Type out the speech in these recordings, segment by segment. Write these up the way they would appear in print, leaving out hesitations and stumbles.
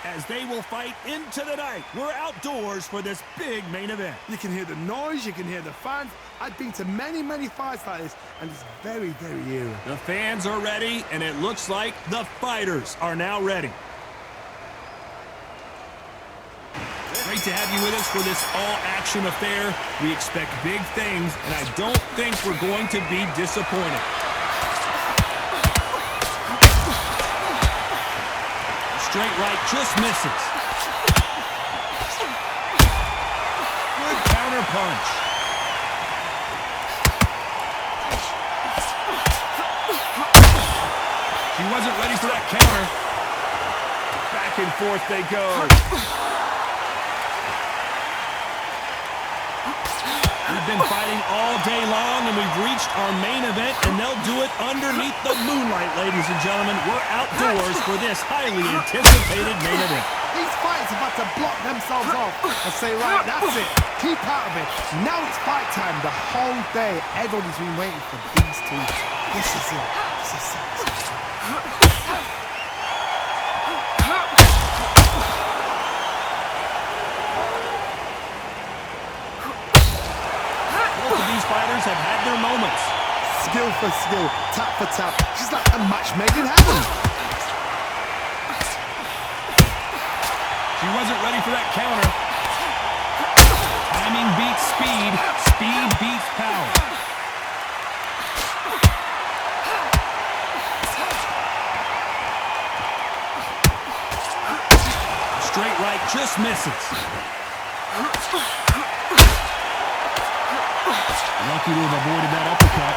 as they will fight into the night. We're outdoors for this big main event. You can hear the noise, you can hear the fans. I've been to many, many fights like this, and it's very, very eerie. The fans are ready, and it looks like the fighters are now ready. Great to have you with us for this all-action affair. We expect big things, and I don't think we're going to be disappointed. Straight right just misses. Good counter punch. She wasn't ready for that counter. Back and forth they go. We've been fighting all day long, and we've reached our main event, and they'll do it underneath the moonlight, ladies and gentlemen. We're outdoors for this highly anticipated main event. These fighters are about to block themselves off and say, right, that's it. Keep out of it. Now it's fight time. The whole day, everybody's been waiting for these two. This is it. This is it. Fighters have had their moments. Skill for skill, tap for tap. She's like a match made in heaven. She wasn't ready for that counter. Timing beats speed. Speed beats power. Straight right just misses. Lucky to have avoided that uppercut.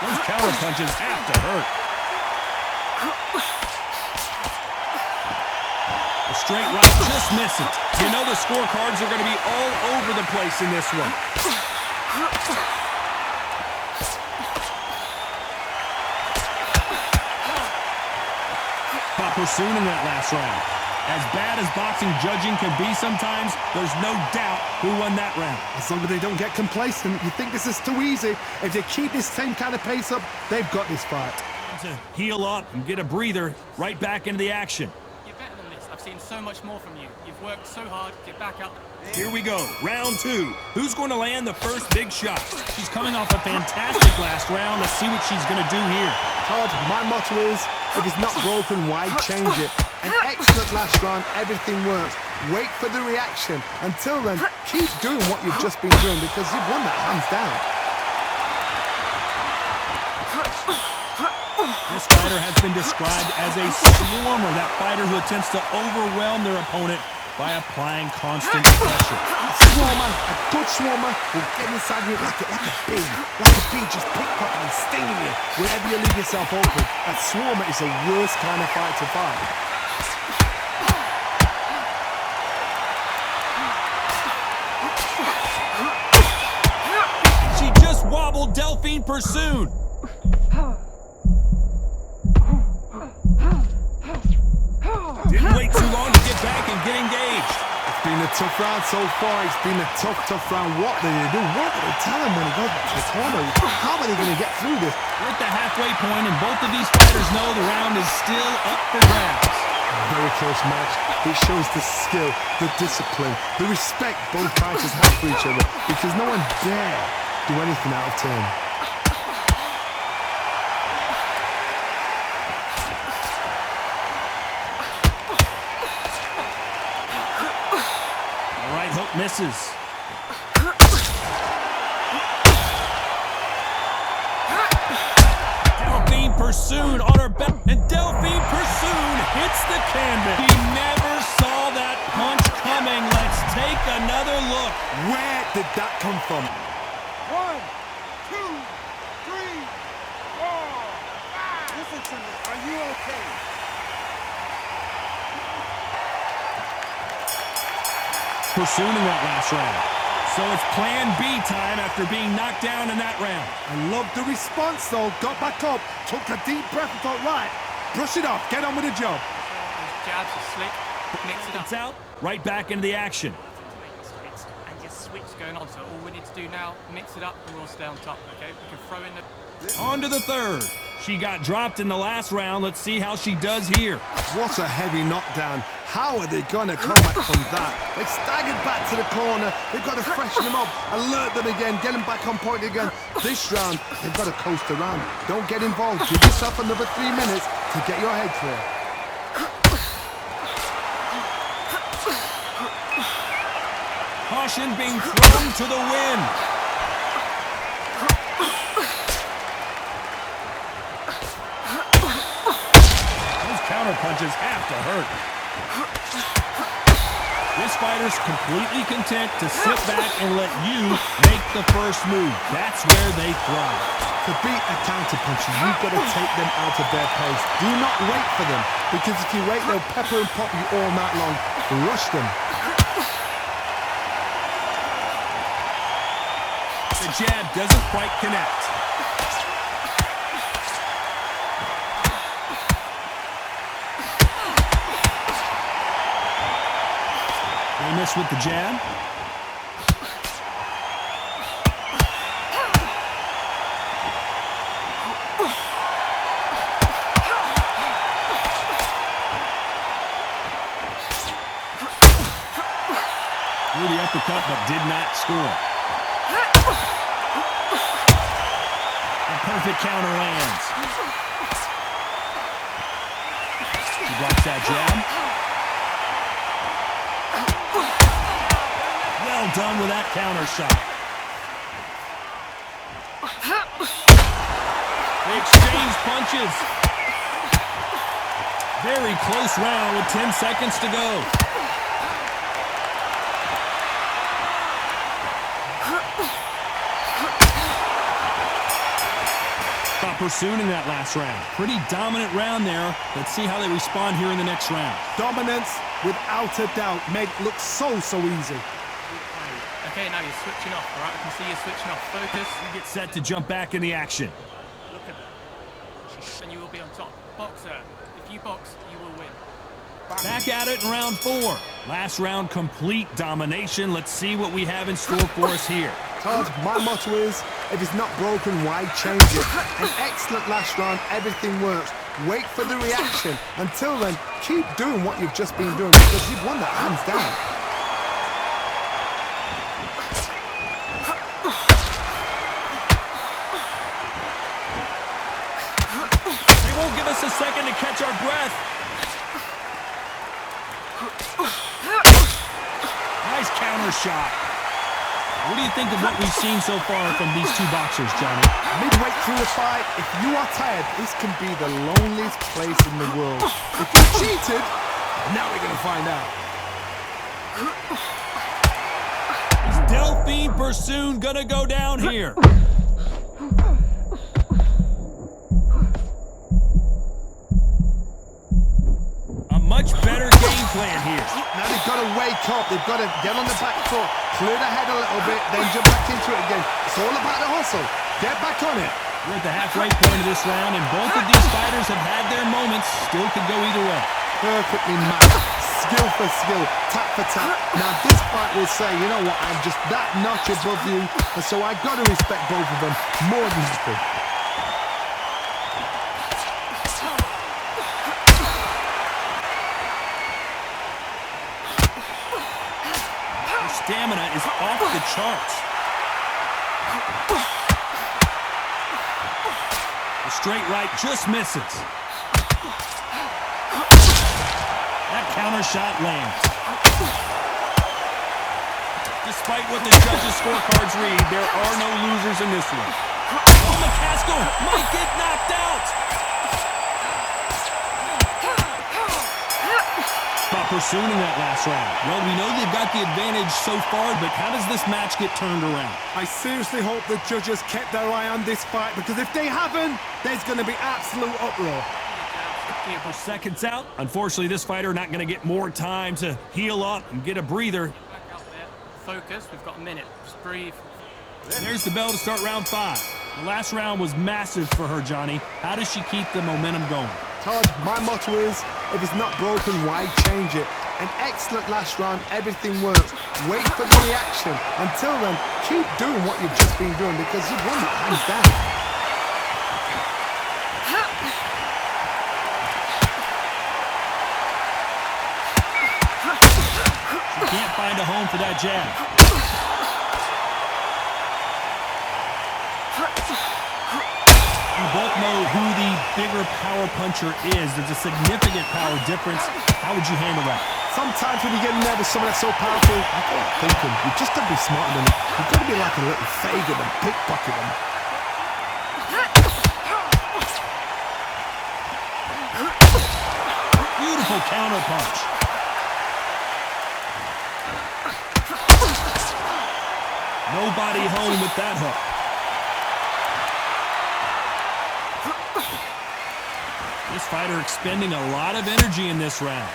Those counter punches have to hurt. The straight right just misses. You know the scorecards are going to be all over the place in this one. Caught PERSOON in that last round. As bad as boxing judging can be sometimes, there's no doubt who won that round. As long as they don't get complacent, you think this is too easy. If they keep this same kind of pace up, they've got this fight. To heal up and get a breather, right back into the action. You're better than this. I've seen so much more from you. You've worked so hard. Get back up. Here we go, round two. Who's going to land the first big shot? She's coming off a fantastic last round. Let's see what she's going to do here. Todd, my motto is, if it's not broken, why change it? An excellent last round, everything works. Wait for the reaction. Until then, keep doing what you've just been doing because you've won that hands down. This fighter has been described as a swarmer, that fighter who attempts to overwhelm their opponent by applying constant pressure. A swarmer, a good swarmer, will get inside you like a bee. Like a bee just pickpocketing and stinging you wherever you leave yourself open. A swarmer is the worst kind of fight to fight. She just wobbled Delphine PERSOON. Didn't wait too long to get back and get engaged. It's been a tough round so far. It's been a tough round. What do they do? What do they tell him when he goes back to the corner? How are they going to get through this? We're at the halfway point, and both of these fighters know the round is still up for grabs. Very close match. It shows the skill, the discipline, the respect both fighters have for each other because no one dare do anything out of turn. Hook misses. Delphine PERSOON on her back, and Delphine PERSOON hits the canvas. He never saw that punch coming. Let's take another look. Where did that come from? 1, 2, 3, 4, 5. Listen to me. Are you okay? PERSOON in that last round. So it's plan B time after being knocked down in that round. I love the response though. Got back up, took a deep breath and thought, right, brush it off, get on with the job. Jabs are slick. Mix it up. It's out, right back into the action. And just switch going on. So all we need to do now, mix it up and we'll stay on top, okay? We can throw in the... On to the third. She got dropped in the last round. Let's see how she does here. What a heavy knockdown. How are they going to come back from that? They staggered back to the corner. They've got to freshen them up, alert them again, get them back on point again. This round, they've got to coast around. Don't get involved. Give yourself another 3 minutes to get your head clear. Caution being thrown to the wind. Those counter punches have to hurt. This fighter's completely content to sit back and let you make the first move. That's where they thrive. To beat a counter puncher, you've got to take them out of their pace. Do not wait for them, because if you wait, they'll pepper and pop you all night long. Rush them. The jab doesn't quite connect. They miss with the jab. Threw the uppercut but did not score. Perfect counter lands. She blocks that jab. Well done with that counter shot. They exchange punches. Very close round with 10 seconds to go. PERSOON in that last round. Pretty dominant round there. Let's see how they respond here in the next round. Dominance, without a doubt, made it look so easy. Okay, now you're switching off, all right? I can see you're switching off. Focus. You get set to jump back in the action. Look at her. And you will be on top. Boxer. If you box, you will win. Back at it in round 4. Last round, complete domination. Let's see what we have in store for us here. Todd, my motto is, if it's not broken, why change it? An excellent last round, everything works. Wait for the reaction. Until then, keep doing what you've just been doing, because you've won that hands down. They won't give us a second to catch our breath. Nice counter shot. What do you think of what we've seen so far from these two boxers, Johnny? Midway through the fight, if you are tired, this can be the loneliest place in the world. If you cheated, now we're going to find out. Is Delphine PERSOON gonna go down here? A much better game plan here. Now they've got to wake up. They've got to get on the back foot, clear the head a little bit, then jump back into it again. It's all about the hustle. Get back on it. We're at the halfway point of this round, and both of these fighters have had their moments. Still could go either way. Perfectly matched. Skill for skill, tap for tap. Now this fight will say, you know what, I'm just that notch above you, and so I've got to respect both of them more than happy. Stamina is off the charts. The straight right just misses. That counter shot lands. Despite what the judges' scorecards read, there are no losers in this one. Oh, McCaskill might get knocked out. PERSOON in that last round. Well, we know they've got the advantage so far, but how does this match get turned around? I seriously hope the judges kept their eye on this fight, because if they haven't, there's going to be absolute uproar. For seconds out. Unfortunately, this fighter not going to get more time to heal up and get a breather. Back out there. Focus. We've got a minute. Just breathe. There's the bell to start round 5. The last round was massive for her, Johnny. How does she keep the momentum going? Todd, my motto is, if it's not broken, why change it? An excellent last round, everything works. Wait for the reaction. Until then, keep doing what you've just been doing, because you've won that hands down. find a home for that jab. You both know who the bigger power puncher is. There's a significant power difference. How would you handle that? Sometimes when you get nervous, someone that's so powerful, I can't think him. You've just got to be smarter than him. You've got to be like a little faggot and pickpocket him. Beautiful counter punch. Nobody home with that hook. This fighter expending a lot of energy in this round.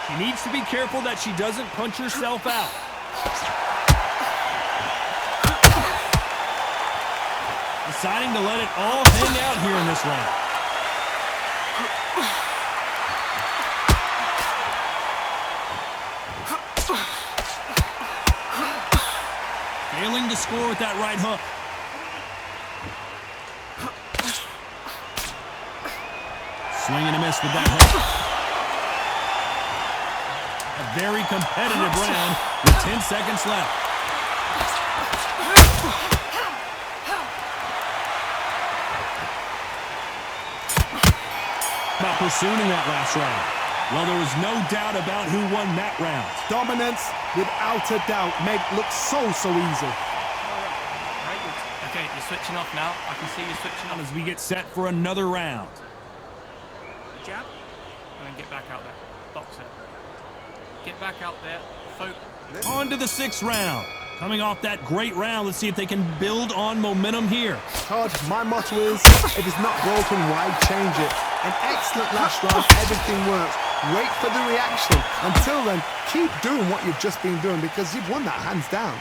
She needs to be careful that she doesn't punch herself out. Deciding to let it all hang out here in this round. Failing to score with that right hook. Swing and a miss with that hook. A very competitive round with 10 seconds left. About pursuing that last round. Well, there was no doubt about who won that round. Dominance, without a doubt, made it look so easy. Right, okay, you're switching off now. I can see you switching off. As we get set for another round. Jab, and then get back out there. Box it. Get back out there. Focus. On to the 6th round. Coming off that great round, let's see if they can build on momentum here. Todd, my motto is, if it's not broken, why change it? An excellent last round, everything works. Wait for the reaction. Until then, keep doing what you've just been doing because you've won that hands down.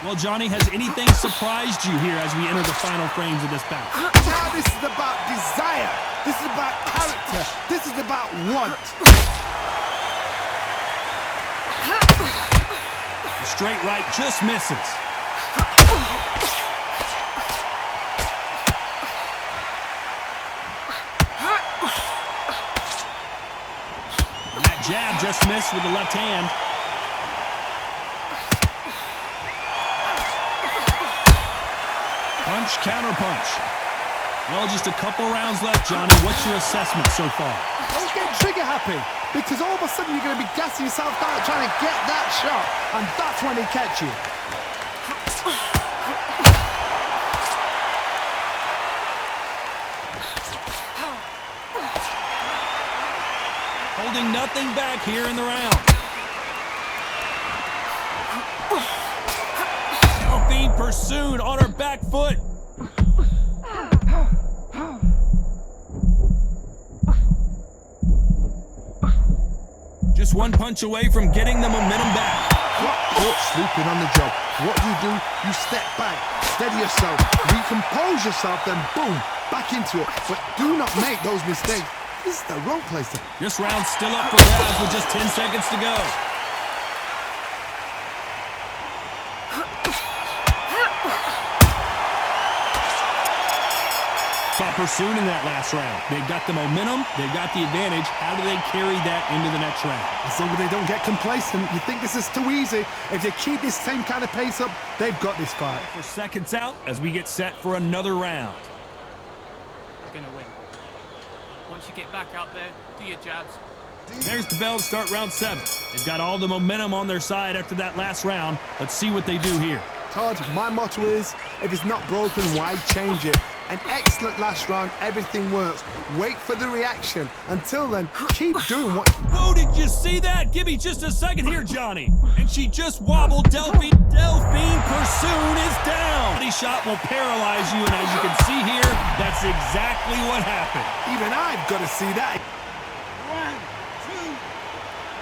Well, Johnny, has anything surprised you here as we enter the final frames of this bout? Now this is about desire. This is about character. This is about want. The straight right just misses. And that jab just missed with the left hand. Punch, counter punch. Well, just a couple rounds left, Johnny. What's your assessment so far? Don't get trigger happy, because all of a sudden you're going to be gassing yourself out trying to get that shot, and that's when he catch you. Holding nothing back here in the round. PERSOON on her back foot. Just one punch away from getting the momentum back. Caught sleeping on the job. What do? You step back, steady yourself, recompose yourself, then boom, back into it. But do not make those mistakes. This is the wrong place to... This round's still up for grabs with just 10 seconds to go. PERSOON in that last round. They've got the momentum, they've got the advantage. How do they carry that into the next round? As long as they don't get complacent, you think this is too easy. If they keep this same kind of pace up, they've got this fight. For seconds out as we get set for another round. You're gonna win. Once you get back out there, do your jabs. There's the bell to start round 7. They've got all the momentum on their side after that last round. Let's see what they do here. Todd, my motto is, if it's not broken, why change it? An excellent last round, everything works. Wait for the reaction. Until then, keep doing what... Whoa, did you see that? Give me just a second here, Johnny. And she just wobbled. Delphine PERSOON is down. Body shot will paralyze you, and as you can see here, that's exactly what happened. Even I've got to see that. 1, 2,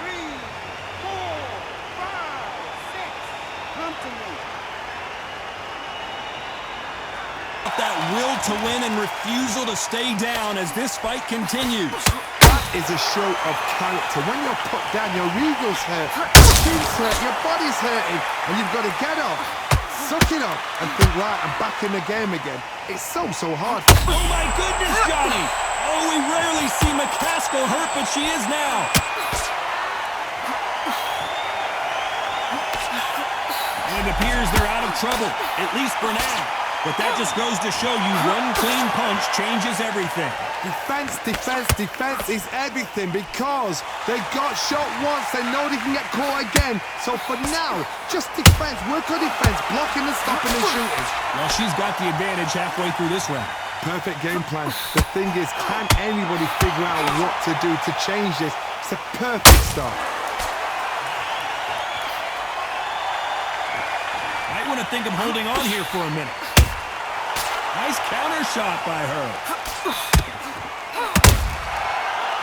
3, 4, 5, 6. Come to me. That will to win and refusal to stay down as this fight continues. That is a show of character. When you're put down, your ego's hurt, your skin's hurt, your body's hurting, and you've got to get up, suck it up, and think, right, I'm back in the game again. It's so hard. Oh my goodness, Johnny! Oh, we rarely see McCaskill hurt, but she is now. And it appears they're out of trouble, at least for now. But that just goes to show you one clean punch changes everything. Defense is everything because they got shot once, they know they can get caught again. So for now, just defense, work on defense, blocking and stopping and shooting. Well, she's got the advantage halfway through this round. Perfect game plan. The thing is, can anybody figure out what to do to change this? It's a perfect start. Might want to think of holding on here for a minute. Nice counter shot by her.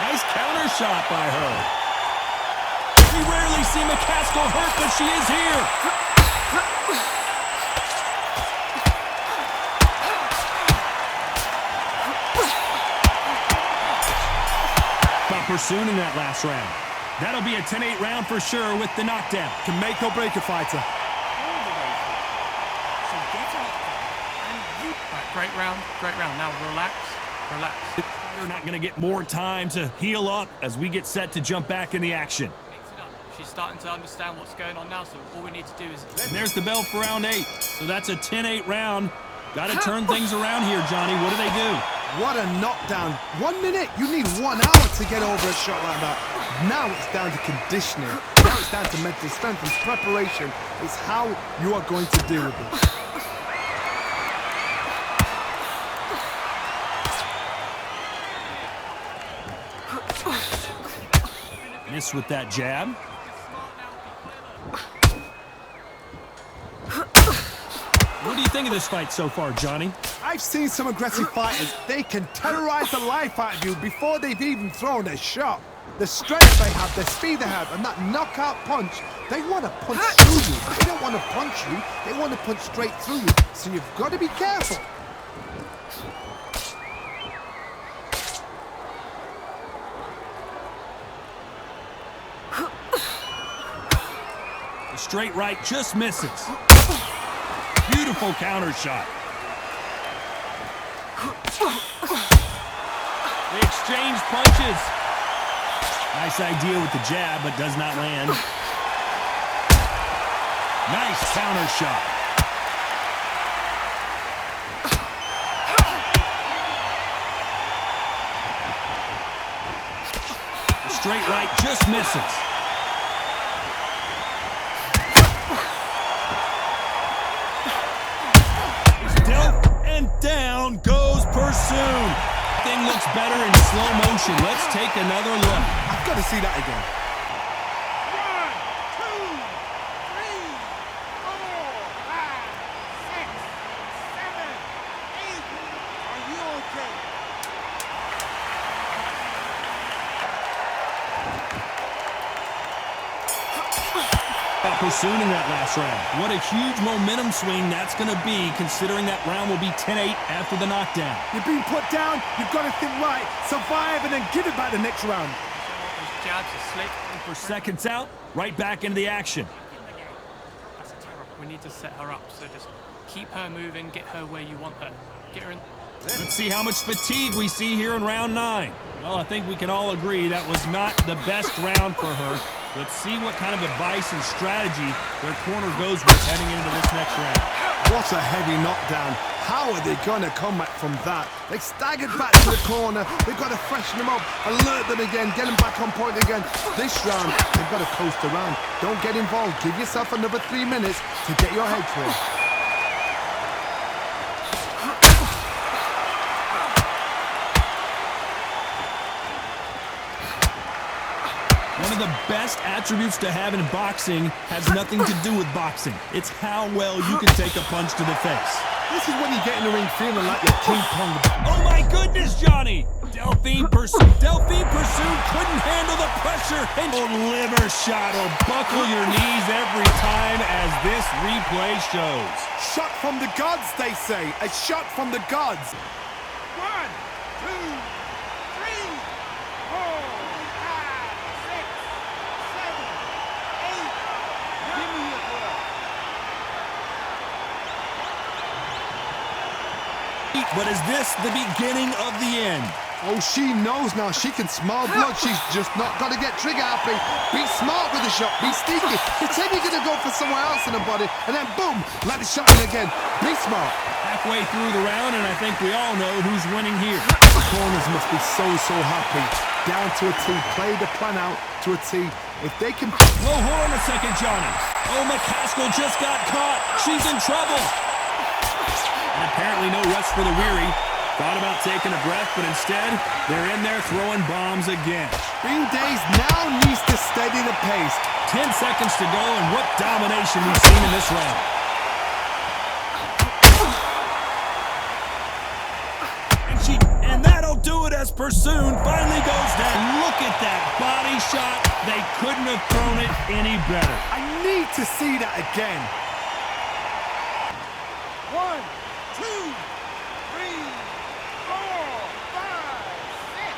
Nice counter shot by her. We rarely see McCaskill hurt, but she is here. Got PERSOON in that last round. That'll be a 10-8 round for sure with the knockdown. Can make or break a fighter. Great round, great round. Now relax. We're not going to get more time to heal up as we get set to jump back in the action. Mix it up. She's starting to understand what's going on now, so all we need to do is... And there's the bell for round 8. So that's a 10-8 round. Got to turn things around here, Johnny. What do they do? What a knockdown. 1 minute, you need 1 hour to get over a shot like that. Now it's down to conditioning. Now it's down to mental strength and preparation. It's how you are going to deal with it. Miss with that jab. What do you think of this fight so far, Johnny? I've seen some aggressive fighters. They can terrorize the life out of you before they've even thrown a shot. The strength they have, the speed they have, and that knockout punch, they want to punch through you. They don't want to punch you. They want to punch straight through you. So you've got to be careful. Straight right just misses. Beautiful counter shot. They exchange punches. Nice idea with the jab, but does not land. Nice counter shot. Straight right just misses. Down goes PERSOON. Thing looks better in slow motion. Let's take another look. I've got to see that again. 1, 2, 3, 4, 5, 6, 7, 8. Are you okay? PERSOON in that last round. What a huge momentum swing that's going to be, considering that round will be 10-8 after the knockdown. You're being put down, you've got to think right, survive, and then give it back the next round. Those jabs are slick. For seconds out, right back into the action. That's terrible. We need to set her up, so just keep her moving, get her where you want her. Get her in. Let's see how much fatigue we see here in round 9. Well, I think we can all agree that was not the best round for her. Let's see what kind of advice and strategy their corner goes with heading into this next round. What a heavy knockdown. How are they going to come back from that? They staggered back to the corner. They've got to freshen them up, alert them again, get them back on point again. This round, they've got to coast around. Don't get involved. Give yourself another 3 minutes to get your head through. One of the best attributes to have in boxing has nothing to do with boxing. It's how well you can take a punch to the face. This is when you get in the ring feeling like you're King Kong. Oh my goodness, Johnny! Delphine PERSOON couldn't handle the pressure. And liver shot will buckle your knees every time, as this replay shows. Shot from the gods, they say. A shot from the gods. 1, 2, 3, 4, But is this the beginning of the end? Oh, she knows now. She can smell blood. She's just not got to get trigger happy. Be smart with the shot. Be sneaky. Pretend you're going to go for somewhere else in the body, and then boom, let the shot in again. Be smart. Halfway through the round, and I think we all know who's winning here. The corners must be so happy. Down to a T. Play the plan out to a T. If they can... Whoa, hold on a second, Johnny. Oh, McCaskill just got caught. She's in trouble. And apparently no rest for the weary. Thought about taking a breath, but instead, they're in there throwing bombs again. Green Days now needs to steady the pace. 10 seconds to go, and what domination we've seen in this round. And that'll do it as PERSOON finally goes down. Look at that body shot. They couldn't have thrown it any better. I need to see that again. 1, 2, 3, 4, 5, 6,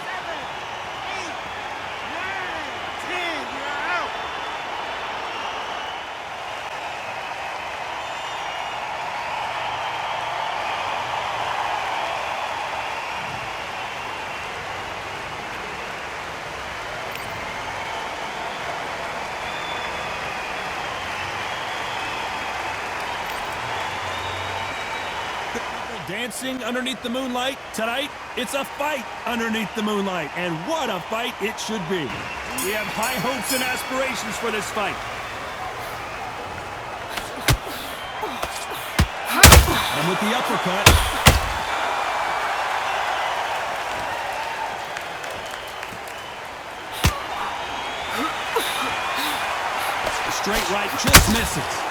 7, 8, 9, 10. You're out. Dancing underneath the moonlight. Tonight, it's a fight underneath the moonlight. And what a fight it should be. We have high hopes and aspirations for this fight. And with the uppercut. The straight right just misses.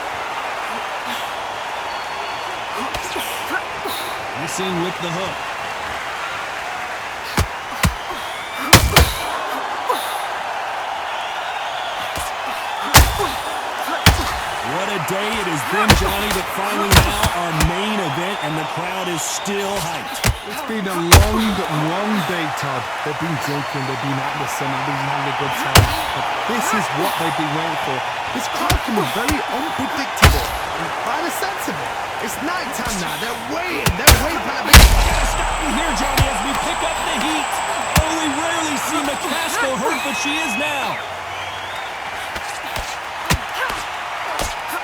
Missing with the hook. What a day it has been, Johnny, but finally now our main event, and the crowd is still hyped. It's been a long day, Todd. They've been drinking, they've been out in the sun, they've been having a good time. But this is what they've been waiting for. This crowd can be very unpredictable. And by the sense of it, it's night time now. They're waiting for the big... Gotta stop you here, Johnny, as we pick up the heat. Oh, we rarely see McCaskill hurt, but she is now.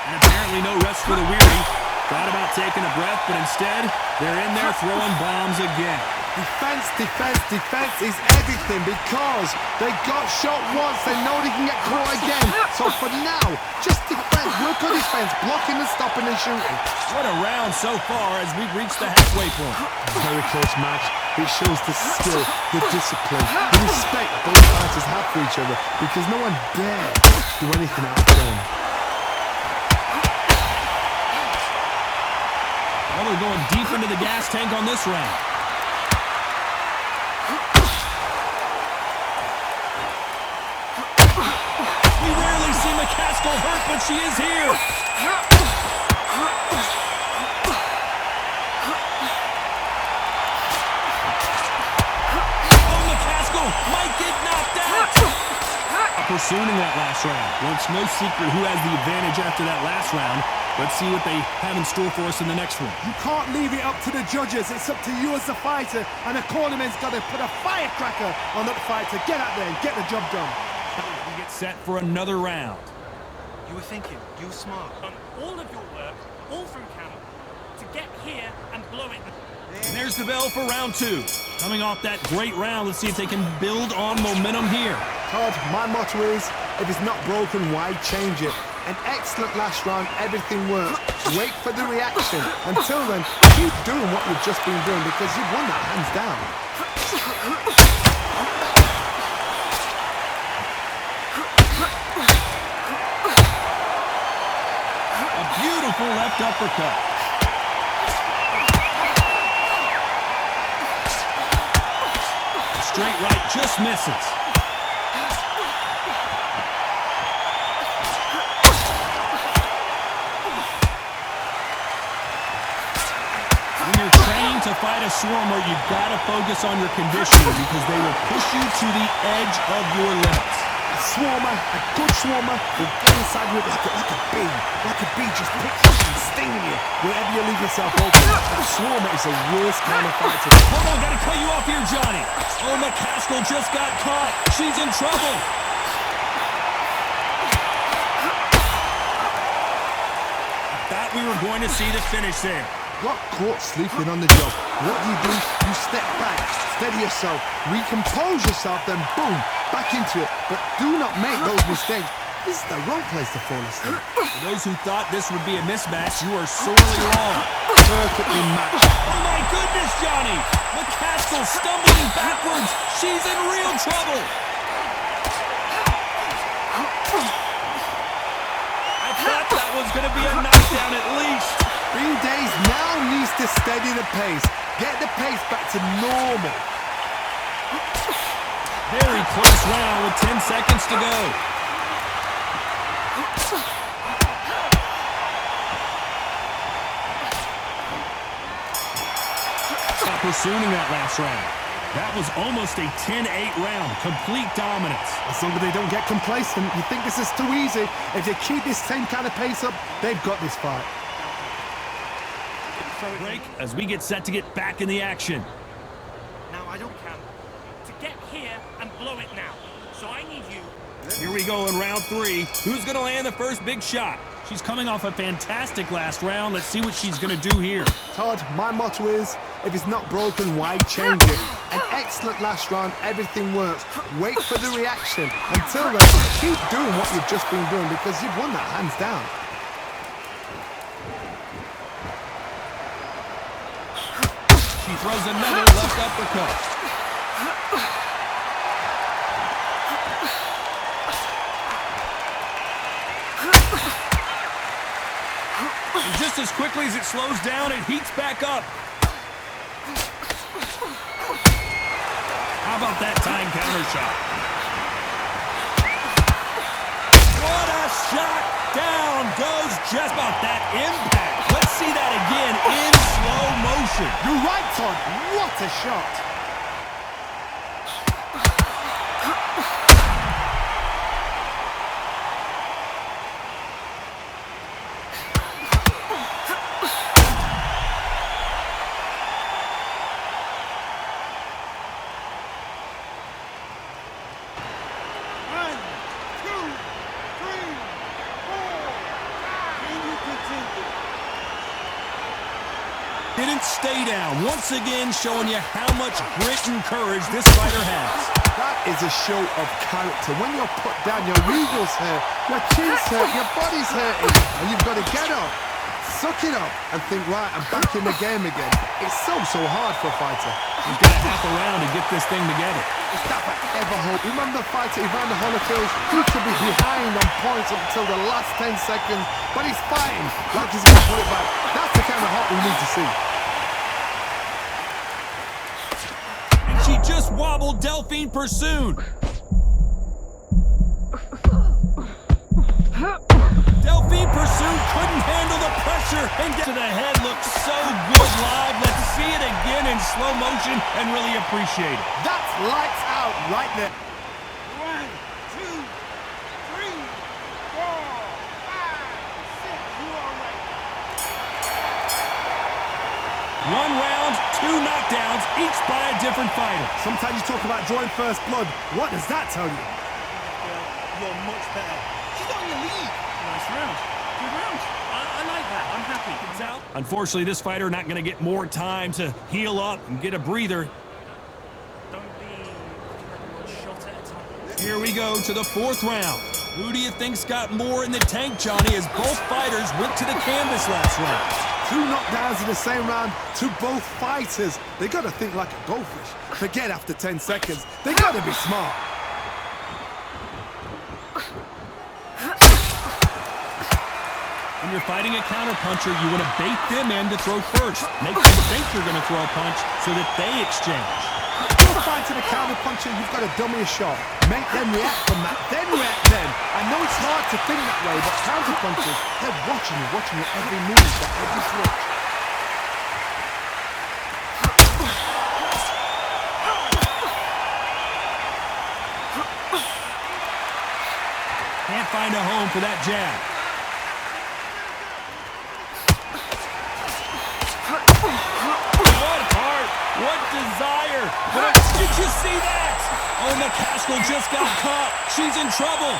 And apparently no rest for the weary. Thought about taking a breath, but instead, they're in there throwing bombs again. Defense is everything because they got shot once. They know they can get caught again. So for now, just defense. Work on defense, blocking and stopping and shooting. What a round so far as we've reached the halfway point. Very close match. It shows the skill, the discipline, the respect both fighters have for each other because no one dare do anything out of turn. Well, we're going deep into the gas tank on this round. We rarely see McCaskill hurt, but she is here. Oh, McCaskill might get knocked out. Pursuing that last round. Well, it's no secret who has the advantage after that last round. Let's see what they have in store for us in the next one. You can't leave it up to the judges. It's up to you as the fighter, and the cornerman's got to put a firecracker on that fighter. Get out there and get the job done. We get set for another round. You were thinking, you were smart. Done all of your work, all from camera, to get here and blow it. And there's the bell for round two. Coming off that great round, let's see if they can build on momentum here. Todd, my motto is, if it's not broken, why change it? An excellent last round, everything works. Wait for the reaction. Until then, keep doing what you've just been doing because you've won that hands down. A beautiful left uppercut. Straight right just misses. When you're trained to fight fight a Swarmer, you've got to focus on your conditioning because they will push you to the edge of your limits. A Swarmer, a good Swarmer, will get inside you like a bee. Like a bee just picks you and stinging you wherever you leave yourself open. That Swarmer is the worst kind of fighter. Hold on, gotta cut you off here, Johnny. Oh, McCaskill just got caught. She's in trouble. Thought we were going to see the finish there. Got caught sleeping on the job. What do? You step back, steady yourself, recompose yourself, then boom, back into it. But do not make those mistakes. This is the wrong place to fall asleep. For those who thought this would be a mismatch, you are sorely wrong. Perfectly matched. Oh my goodness, Johnny! McCaskill stumbling backwards. She's in real trouble. I thought that was going to be a knockdown at least. Green Days now needs to steady the pace. Get the pace back to normal. Very close round with 10 seconds to go. Stop pursuing that last round. That was almost a 10-8 round. Complete dominance. As long as they don't get complacent, you think this is too easy. If they keep this same kind of pace up, they've got this fight. Break as we get set to get back in the action. Now I don't count. To get here and blow it now. So I need you. Here we go in round 3. Who's going to land the first big shot? She's coming off a fantastic last round. Let's see what she's going to do here. Todd, my motto is, if it's not broken, why change it? An excellent last round, everything works. Wait for the reaction. Until then, keep doing what you've just been doing because you've won that hands down. She throws another left uppercut. And just as quickly as it slows down, it heats back up. How about that time counter shot? What a shot! Down goes just about that impact. Let's see that again in slow motion. You're right, Todd. What a shot. Didn't stay down. Once again, showing you how much grit and courage this fighter has. That is a show of character. When you're put down, your eagles hurt, your chin's hurt, your body's hurting, and you've got to get up, suck it up, and think, right, I'm back in the game again. It's so hard for a fighter. He's got a half a round to get this thing together. It's that I ever hope. Remember the fighter Evander Holyfield? He could be behind on points up until the last 10 seconds, but he's fighting like he's going to put it back. That's the kind of heart we need to see. And she just wobbled Delphine Persoon. Delphine Persoon couldn't handle the pressure and get to the head. Looks so good live. Let's see it again in slow motion and really appreciate it. That's lights out right there. 1, 2, 3, 4, 5, 6. You all right? One round, 2 knockdowns, each by a different fighter. Sometimes you talk about drawing first blood. What does that tell you? You're much better. She's not in your league. Nice round. Good round. I like that. I'm happy. Unfortunately, this fighter not going to get more time to heal up and get a breather. Don't be one shot at a time. Here we go to the 4th round. Who do you think's got more in the tank, Johnny, as both fighters went to the canvas last round? 2 knockdowns in the same round to both fighters. They got to think like a goldfish. Forget after 10 seconds. They got to be smart. When you're fighting a counterpuncher, you want to bait them in to throw first. Make them think you're going to throw a punch so that they exchange. If you're fighting a counterpuncher, you've got to dummy a shot. Make them react from that, then react then. I know it's hard to think that way, but counterpunchers, they're watching you every move, their every switch. find a home for that jab. What heart, what desire. Did you see that? Oh, McCaskill just got caught. She's in trouble.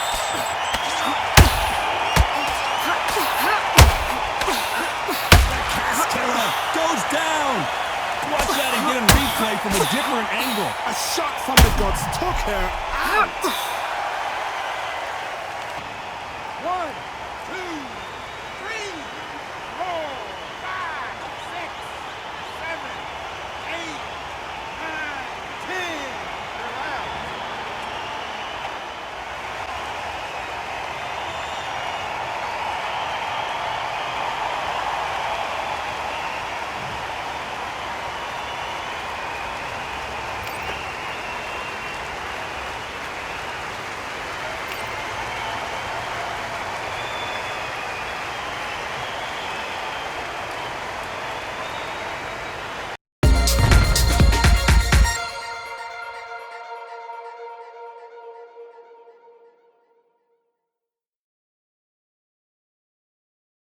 McCaskill goes down. Watch that again in replay from a different angle. A shot from the gods took her out.